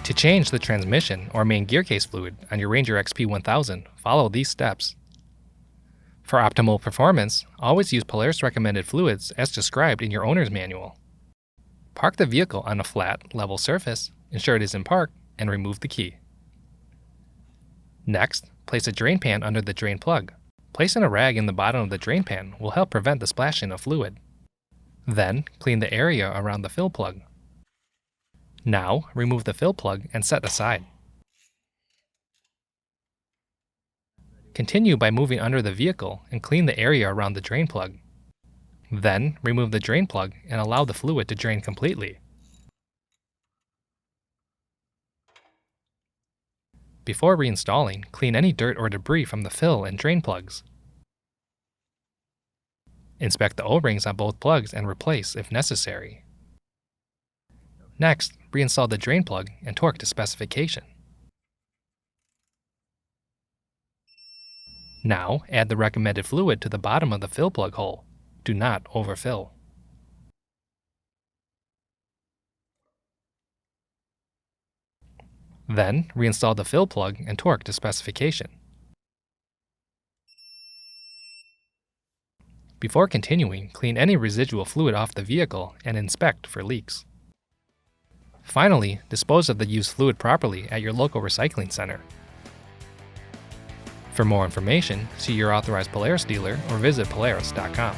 To change the transmission or main gearcase fluid on your Ranger XP 1000, follow these steps. For optimal performance, always use Polaris recommended fluids as described in your owner's manual. Park the vehicle on a flat, level surface, ensure it is in park, and remove the key. Next, place a drain pan under the drain plug. Placing a rag in the bottom of the drain pan will help prevent the splashing of fluid. Then, clean the area around the fill plug. Now, remove the fill plug and set aside. Continue by moving under the vehicle and clean the area around the drain plug. Then, remove the drain plug and allow the fluid to drain completely. Before reinstalling, clean any dirt or debris from the fill and drain plugs. Inspect the O-rings on both plugs and replace if necessary. Next, reinstall the drain plug and torque to specification. Now, add the recommended fluid to the bottom of the fill plug hole. Do not overfill. Then, reinstall the fill plug and torque to specification. Before continuing, clean any residual fluid off the vehicle and inspect for leaks. Finally, dispose of the used fluid properly at your local recycling center. For more information, see your authorized Polaris dealer or visit Polaris.com.